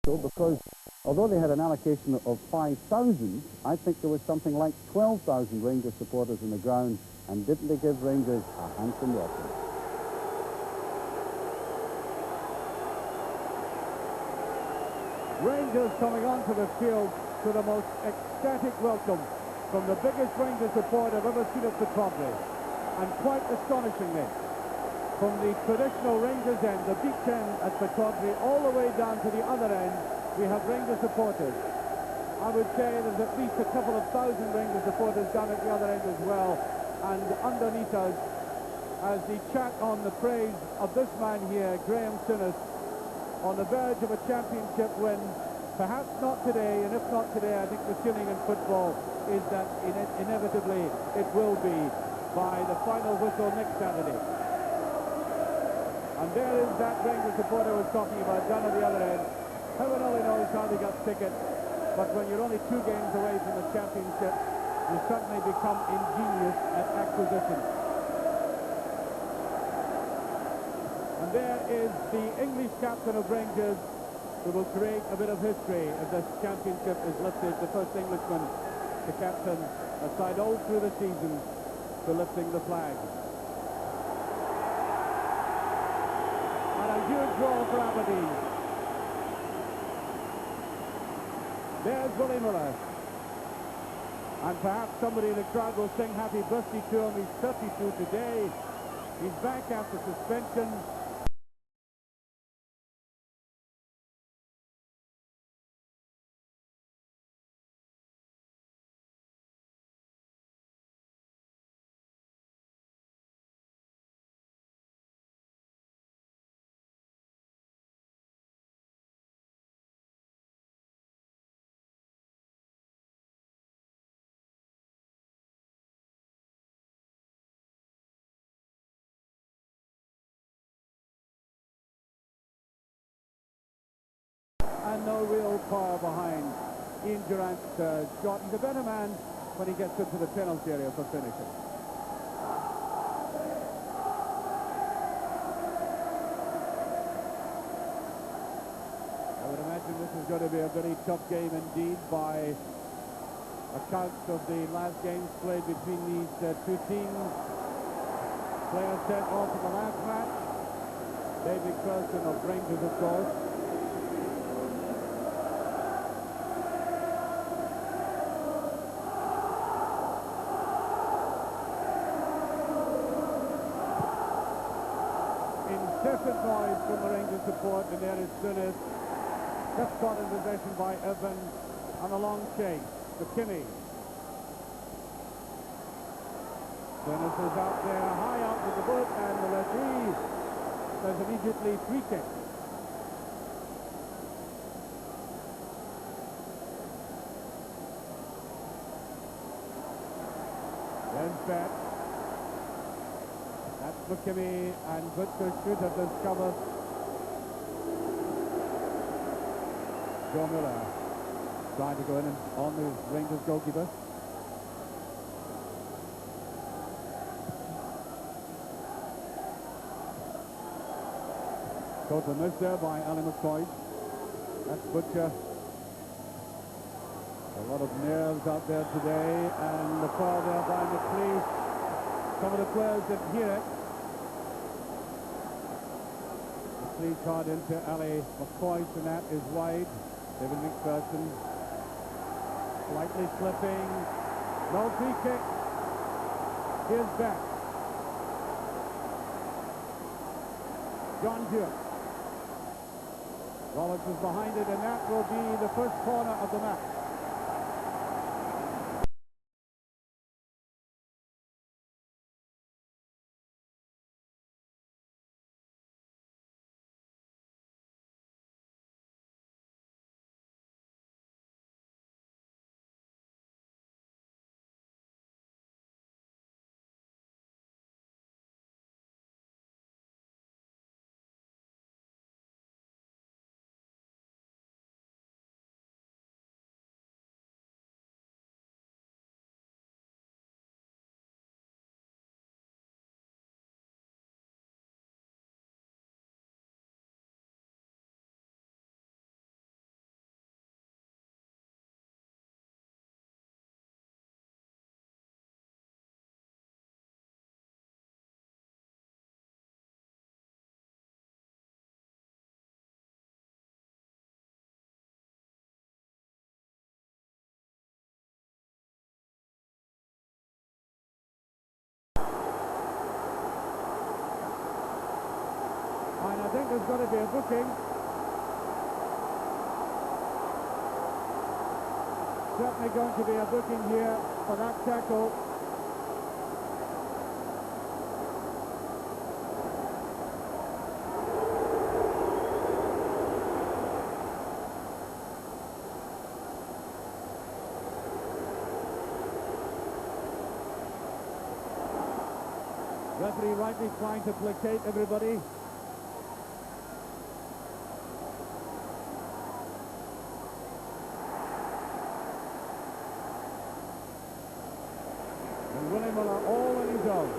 So because although they had an allocation of 5,000, I think there was something like 12,000 Rangers supporters in the ground, and didn't they give Rangers a handsome welcome? Rangers coming onto the field to the most ecstatic welcome from the biggest Rangers support I've ever seen at Pittodrie. And quite astonishingly, from the traditional Rangers end, the beach end at Pittodrie, all the way down to the other end, we have Rangers supporters. I would say there's at least a couple of thousand Rangers supporters down at the other end as well. And underneath us, as the chat on the praise of this man here, Graham Sinnott, on the verge of a championship win. Perhaps not today, and if not today, I think the feeling in football is that inevitably it will be by the final whistle next Saturday. And there is that Rangers supporter I was talking about down at the other end. Heaven only knows how they got tickets, but when you're only 2 games away from the championship, you suddenly become ingenious at acquisition. And there is the English captain of Rangers, who will create a bit of history if this championship is lifted. The first Englishman to captain a side all through the season to lifting the flag. And a huge draw for Aberdeen. There's Willie Miller. And perhaps somebody in the crowd will sing happy birthday to him. He's 32 today. He's back after suspension. And no real power behind Ian Durrant's shot. He's a better man when he gets into the penalty area for finishing. I would imagine this is going to be a very tough game indeed by accounts of the last games played between these two teams. Players sent off in the last match. David Person of Rangers, of course. Incessant noise from the Rangers support, and there is Sinnott. Just got in possession by Evans, and a long chase to Kinney. Sinnott is out there, high out with the boot, and the referee says immediately free kick. There's Bet. That's McKimmie, and Butcher should have discovered. Joe Miller trying to go in and on the Rangers goalkeeper. Total miss there by Ali McCoy. That's Butcher. A lot of nerves out there today, and the foul there by McLeish. Some of the players didn't hear it. McLeish hard into Ali McCoy, and that is wide. David McPherson slightly slipping. No free kick. Here's back. John Duke. Rollins is behind it, and that will be the first corner of the match. there's got to be a booking. Certainly going to be a booking here for that tackle. Referee rightly trying to placate everybody. And Willie Miller all on his own.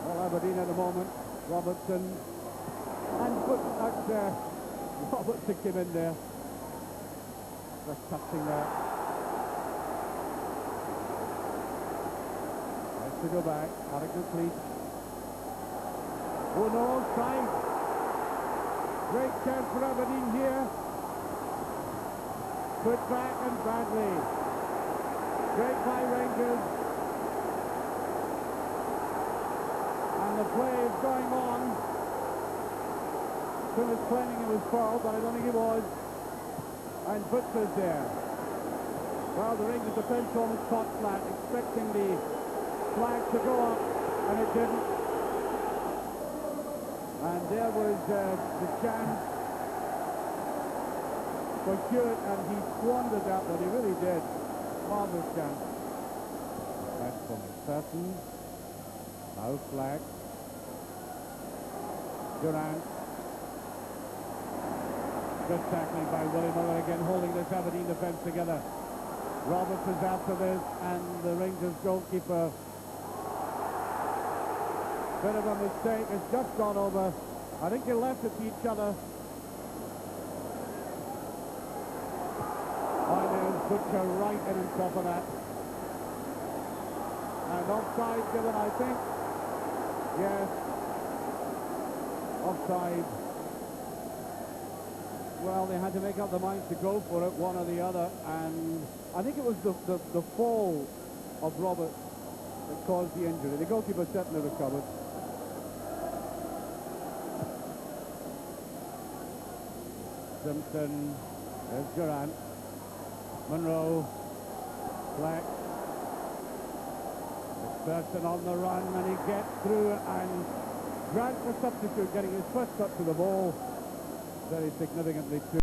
Well, Aberdeen at the moment. Robertson and put that Robertson came in there. Just touching that. Has to go back. Alec McLeish. Oh no, side. Great chance for Aberdeen here. Put back and badly. Great by Rangers. The play is going on. Tim was claiming he was fouled, but I don't think he was. And Butcher's there. Well, the Rangers defence almost caught flat, expecting the flag to go up, and it didn't. And there was the chance for Hewitt, and he squandered that one. He really did. Marvellous chance. That's from McPherson. Now flag. Durant. Good tackling by Willie Miller again, holding this Aberdeen defence together. Roberts is after this, and the Rangers goalkeeper. Bit of a mistake, has just gone over. I think they left it to each other. Oh, there's Butcher right in on top of that. And offside given, I think. Yes. Offside. Well, they had to make up their minds to go for it, one or the other, and I think it was the fall of Robert that caused the injury. The goalkeeper certainly recovered. Simpson, there's Durant, Monroe, Black, McPherson on the run, and he gets through, and Grant, the substitute, getting his first touch to the ball, very significantly too.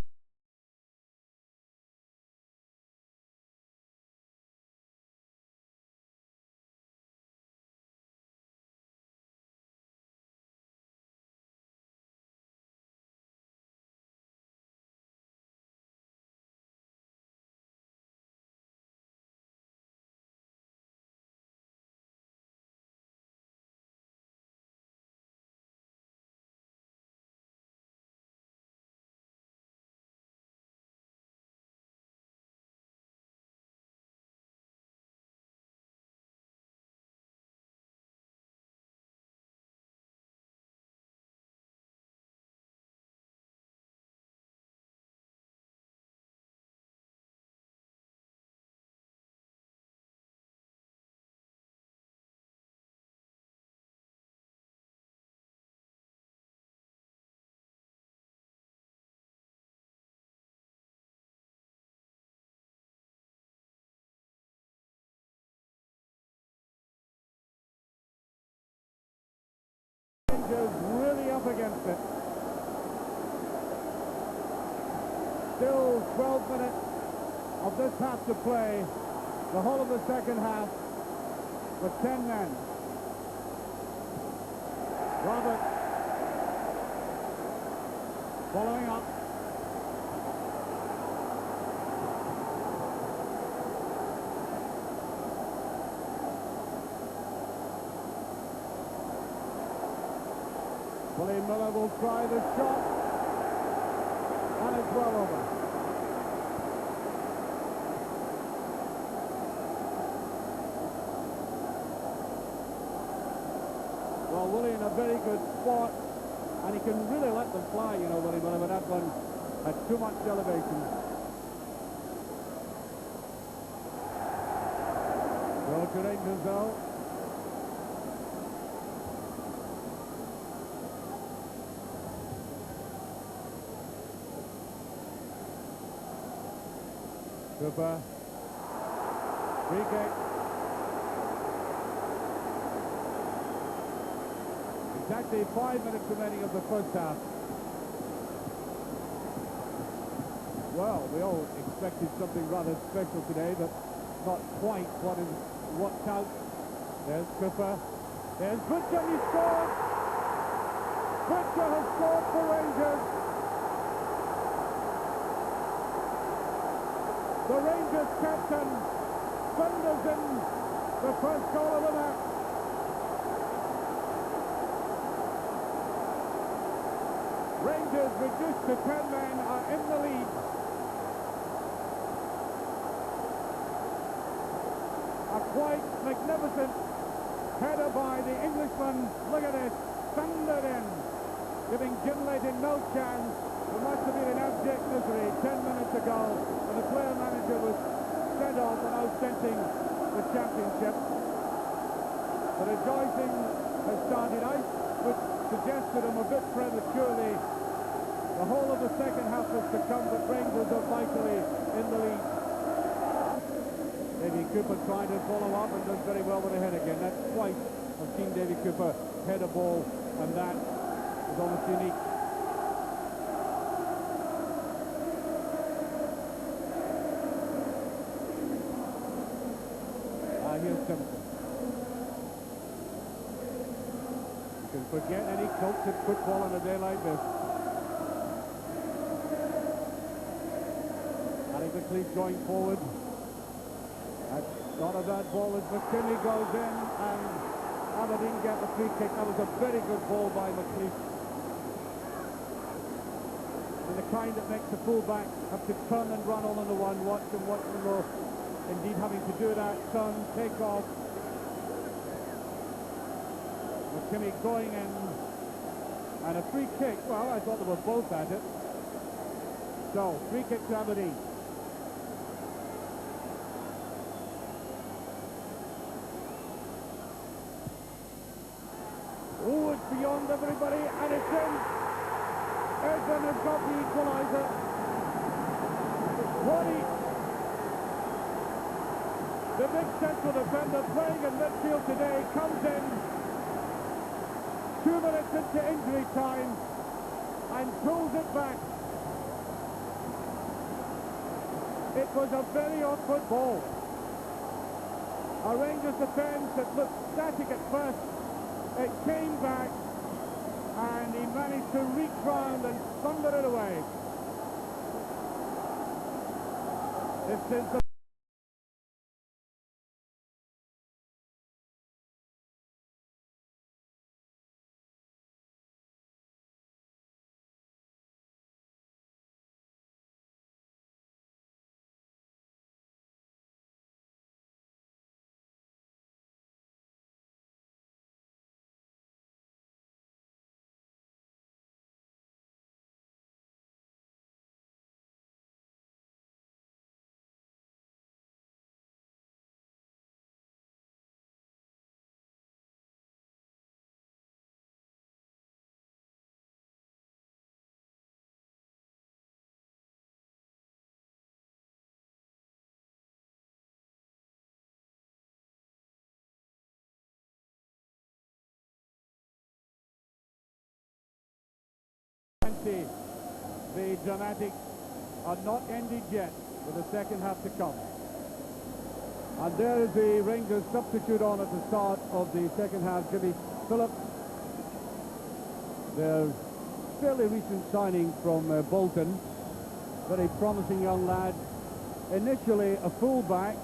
Rangers really up against it. Still 12 minutes of this half to play. The whole of the second half with 10 men. Robert following up. Willie Miller will try the shot, and it's well over. Well, Willie in a very good spot, and he can really let them fly, you know, Willie Miller, but that one at too much elevation. Go to Rangers though. Cooper. Free kick. Exactly 5 minutes remaining of the first half. Well, we all expected something rather special today, but not quite what counts. There's Cooper. There's Butcher, he scored! Butcher has scored for Rangers. The Rangers captain thunders in the first goal of the match. Rangers, reduced to 10 men, are in the lead. A quite magnificent header by the Englishman. Look at this, thundered in, giving Jim Leighton no chance. There must have been an abject misery 10 minutes ago when the player manager was sent off and out scenting the championship. The rejoicing has started. I would suggest to them a bit prematurely. The whole of the second half is to come, but Rangers are vitally in the lead. Davy Cooper trying to follow up and does very well with a head again. That's twice I've seen Davy Cooper head a ball, and that is almost unique. Here's Simpson. You can forget any coach at football on a day like this. McLeish going forward. That's not a bad ball as McKinley goes in, and Aberdeen get the free kick. That was a very good ball by McLeish. And the kind that makes the fullback have to turn and run all into one. Watch them go. Indeed having to do that, turn, take off. McKinney going in, and a free kick. Well, I thought they were both at it. So, free kick to Aberdeen. Oh, it's beyond everybody, and it's in. Edson has got the equaliser. 20. The big central defender playing in midfield today comes in 2 minutes into injury time and pulls it back. It was a very awkward ball. A Rangers defence that looked static at first. It came back and he managed to reach round and thunder it away. This is the the dramatics are not ended yet, with the second half to come. And there is the Rangers substitute on at the start of the second half, Jimmy Phillips. Their fairly recent signing from Bolton. Very promising young lad. Initially a full-back,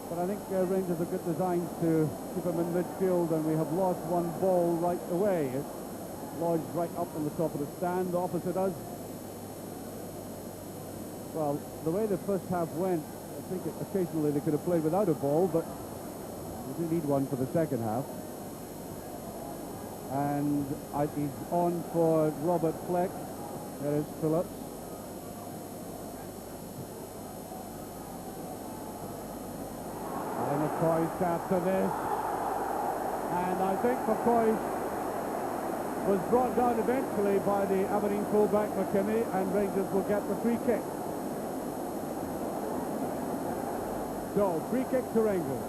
but I think Rangers have got designs to keep him in midfield, and we have lost one ball right away. It's lodged right up on the top of the stand opposite us. Well, the way the first half went, I think occasionally they could have played without a ball, but we do need one for the second half. And he's on for Robert Fleck. There is Phillips. McCoy after this. And I think McCoy was brought down eventually by the Aberdeen fullback McKimmie, and Rangers will get the free kick. So, free kick to Rangers.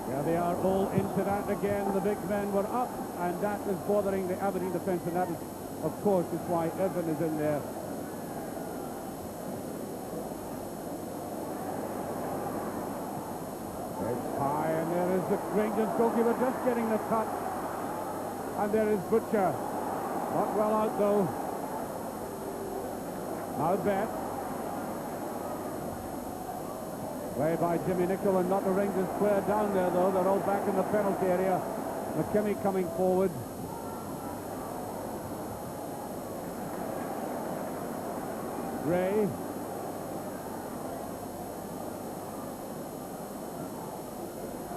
There they are all into that again. The big men were up, and that is bothering the Aberdeen defence, and that is, of course, is why Evan is in there. It's high, and there is the Rangers goalkeeper just getting the touch. And there is Butcher. Not well out, though. Now Bet. Play by Jimmy Nicholl, and not a Rangers player down there, though. They're all back in the penalty area. McKimmie coming forward. Ray.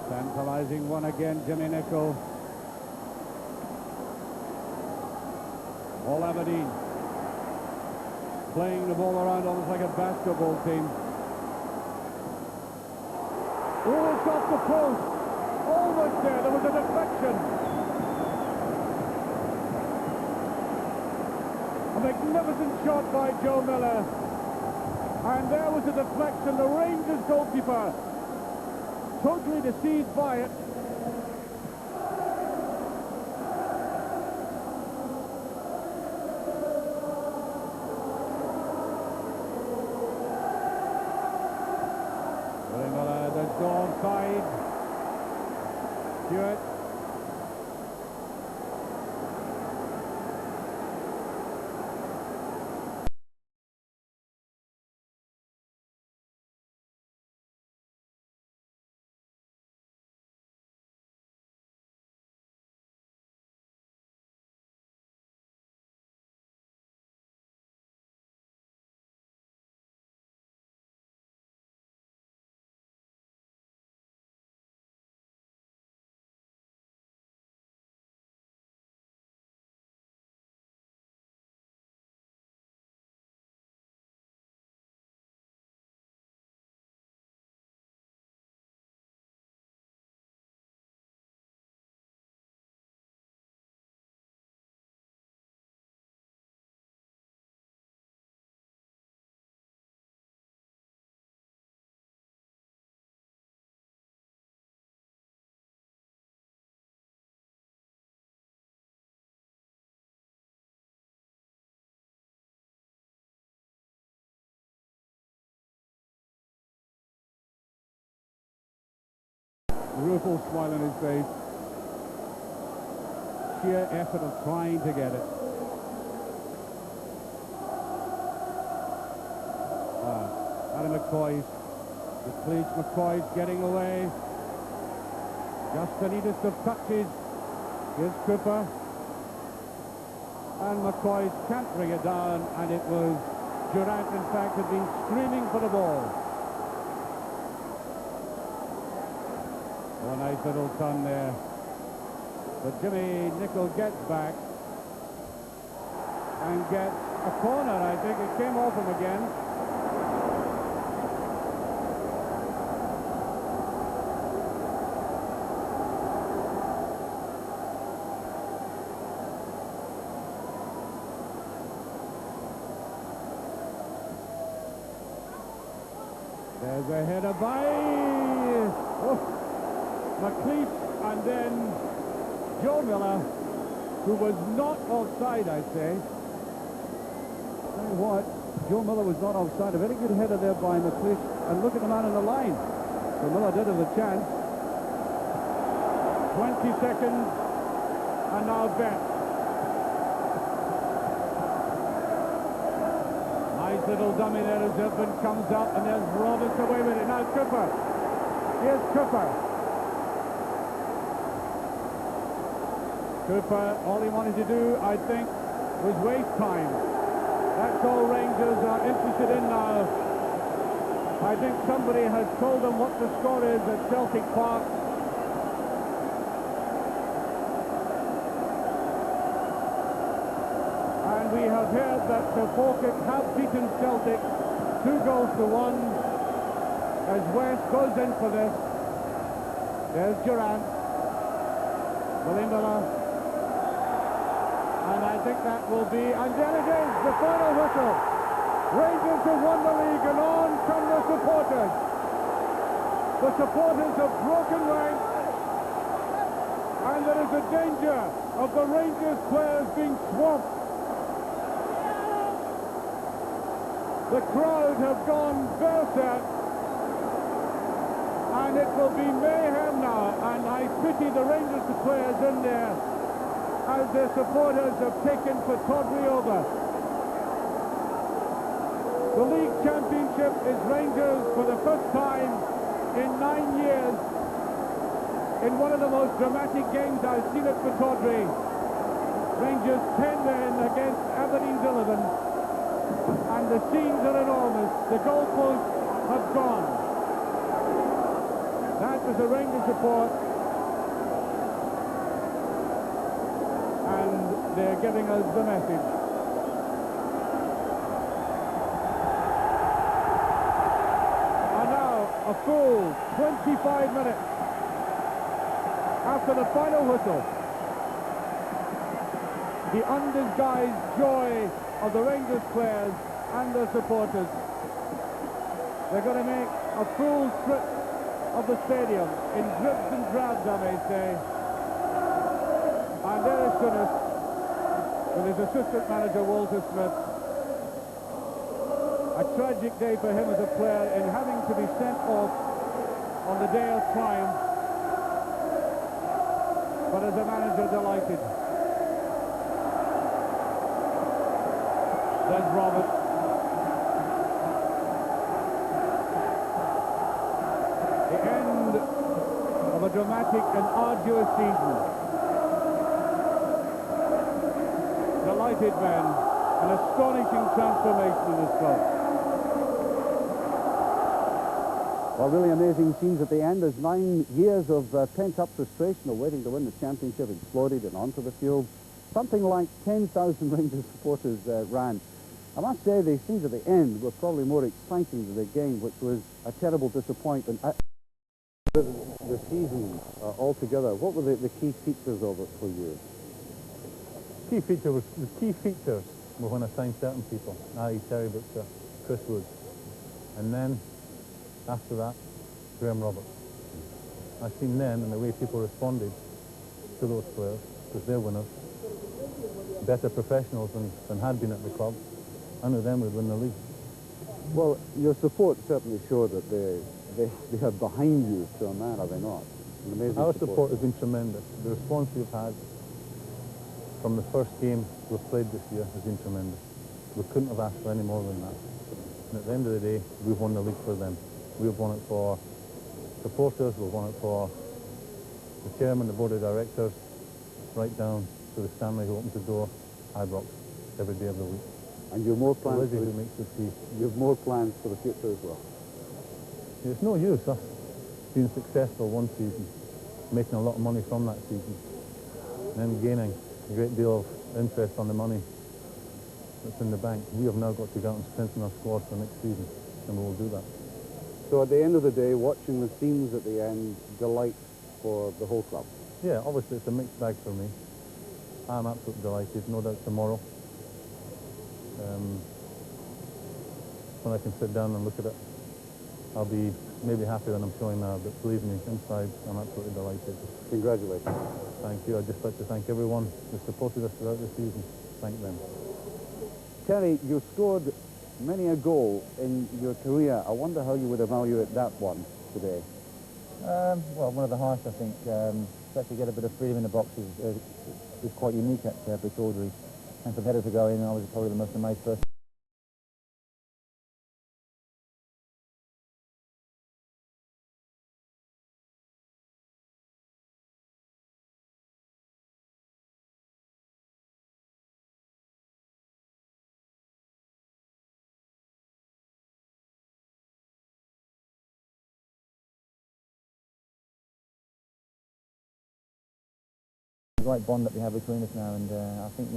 Tantalizing one again, Jimmy Nicholl. All Aberdeen. Playing the ball around almost like a basketball team. Oh, it's off the post. Almost there. There was a deflection. A magnificent shot by Joe Miller. And there was a deflection. The Rangers goalkeeper totally deceived by it. There's go offside. Stewart. Rueful smile on his face. Sheer effort of trying to get it. Adam McCoy. The police, McCoy's getting away. Just the neatest of touches. Here's Cooper. And McCoy can't bring it down, and it was Durant, in fact, had been screaming for the ball. Oh, nice little turn there. But Jimmy Nicholl gets back and gets a corner, I think. It came off him again. There's a header by McLeish, and then Joe Miller, who was not offside, I'd say. Tell you what, Joe Miller was not offside. A very good header there by McLeish, and look at the man on the line. So Miller did have a chance. 20 seconds, and now Bet. Nice little dummy there as Irvin comes up, and there's Roberts away with it. Now Cooper. Here's Cooper. Cooper, all he wanted to do, I think, was waste time. That's all Rangers are interested in now. I think somebody has told them what the score is at Celtic Park. And we have heard that Falkirk have beaten Celtic 2-1. as West goes in for this. There's Durant. Willie Miller. And I think that will be, and there it is, the final whistle. Rangers have won the league, and on come the supporters. The supporters have broken rank, and there is a danger of the Rangers players being swamped. The crowd have gone berserk, and it will be mayhem now, and I pity the Rangers players in there as their supporters have taken Pittodrie over. The league championship is Rangers for the first time in 9 years in one of the most dramatic games I've seen at Pittodrie. Rangers 10 men against Aberdeen's 11, and the scenes are enormous. The goalposts have gone. That was a Rangers support, and they're giving us the message. And now a full 25 minutes after the final whistle, the undisguised joy of the Rangers players and their supporters. They're going to make a full trip of the stadium in dribs and drabs, I may say. And there is Guinness with his assistant manager Walter Smith. A tragic day for him as a player in having to be sent off on the day of triumph, but as a manager delighted. There's Robert. The end of a dramatic and arduous season. Delighted men, an astonishing transformation in this club. Well, really amazing scenes at the end as 9 years of pent-up frustration of waiting to win the championship exploded and onto the field. Something like 10,000 Rangers supporters ran. I must say the scenes at the end were probably more exciting than the game, which was a terrible disappointment. The season altogether, what were the key features of it for you? The key features were when I signed certain people, i.e. Terry Butcher, Chris Wood, and then after that, Graham Roberts. I've seen then and the way people responded to those players, because they're winners, better professionals than had been at the club. I knew them would win the league. Well, your support certainly showed that they are behind you to a man, are they not? An amazing Our support has been tremendous. The response we've had from the first game we've played this year has been tremendous. We couldn't have asked for any more than that. And at the end of the day, we've won the league for them. We've won it for supporters, we've won it for the chairman, the board of directors, right down to the Stanley who opens the door, Ibrox, every day of the week. And you have more plans. Who makes the tea. You have more plans for the future as well. It's no use us being successful one season, making a lot of money from that season, and then gaining a great deal of interest on the money that's in the bank. We have now got to go out and strengthen our squad for next season, and we will do that. So at the end of the day, watching the scenes at the end, delight for the whole club. Yeah, obviously it's a mixed bag for me. I'm absolutely delighted, no doubt tomorrow. When I can sit down and look at it, I'll be maybe happier than I'm showing now, but believe me, inside I'm absolutely delighted. Congratulations. Thank you. I'd just like to thank everyone who supported us throughout the season. Thank them. Terry, you scored many a goal in your career. I wonder how you would evaluate that one today. Well, one of the highest, I think. Especially get a bit of freedom in the box is quite unique at Pittodrie. And for headers to go in, I was probably the most amazed person. Great bond that we have between us now, and I think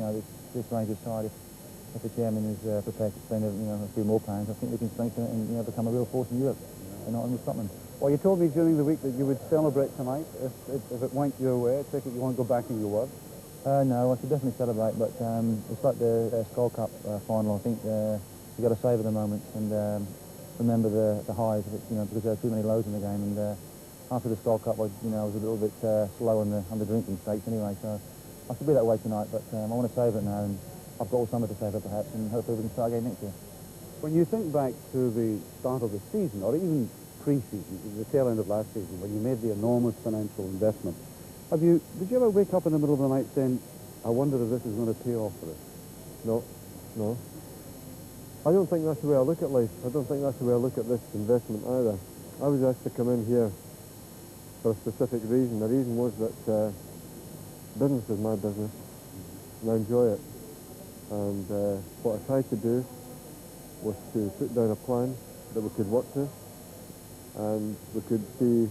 this Rangers side, if the chairman is prepared to spend a few more pounds, I think we can strengthen it and become a real force in Europe. they're not in Scotland. Well, you told me during the week that you would celebrate tonight if it went your way. I take it you won't go back in your word. No, I should definitely celebrate, but it's like the Skull Cup final. I think you've got to savour the moments and remember the highs, because there are too many lows in the game. And after the Skull Cup, I was a little bit slow on the drinking stakes anyway, so I should be that way tonight. But I want to savour it now, and I've got all summer to savour perhaps, and hopefully we can start again next year. When you think back to the start of the season, or even pre-season, the tail end of last season, when you made the enormous financial investment, did you ever wake up in the middle of the night saying, I wonder if this is going to pay off for us? No. I don't think that's the way I look at life. I don't think that's the way I look at this investment either. I was asked to come in here for a specific reason. The reason was that business is my business, and I enjoy it. And what I tried to do was to put down a plan that we could work to, and we could see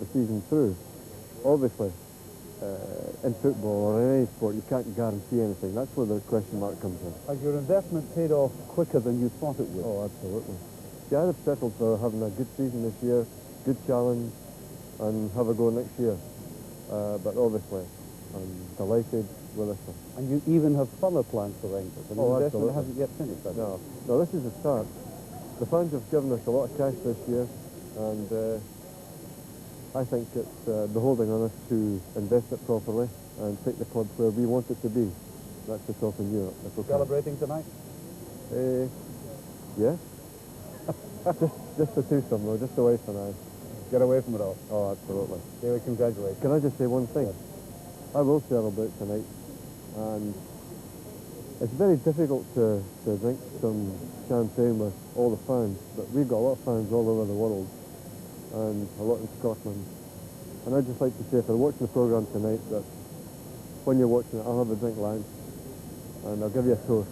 the season through. Obviously, in football or in any sport, you can't guarantee anything. That's where the question mark comes in. Has your investment paid off quicker than you thought it would? Oh, absolutely. Yeah, I'd have settled for having a good season this year, good challenge, and have a go next year. But obviously, I'm delighted with this one. And you even have further plans for Rangers. And the investment hasn't yet finished, has it? No, this is the start. The fans have given us a lot of cash this year, and I think it's beholding on us to invest it properly and take the club where we want it to be. That's the top in Europe. Celebrating tonight? Yeah. just the twosome though, just away from now. Get away from it all. Oh, absolutely. David, congratulations. Can I just say one thing? Yes. I will celebrate tonight, and it's very difficult to drink some champagne with all the fans, but we've got a lot of fans all over the world, and a lot in Scotland. And I'd just like to say, if they're watching the programme tonight, that when you're watching it, I'll have a drink lunch, and I'll give you a toast.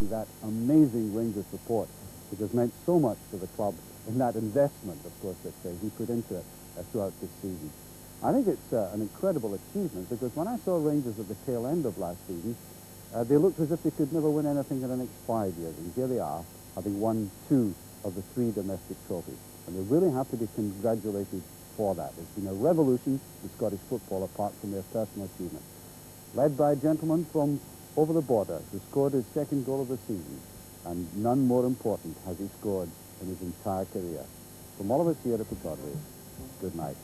That amazing Rangers support, which has meant so much to the club in that investment, of course, that he put into it throughout this season. I think it's an incredible achievement, because when I saw Rangers at the tail end of last season, they looked as if they could never win anything in the next 5 years, and here they are, having won 2 of the 3 domestic trophies. And they're really happy to be congratulated for that. It's been a revolution in Scottish football, apart from their personal achievement. Led by a gentleman from over the border who scored his 2nd goal of the season, and none more important has he scored in his entire career. From all of us here at the Broadway, good night.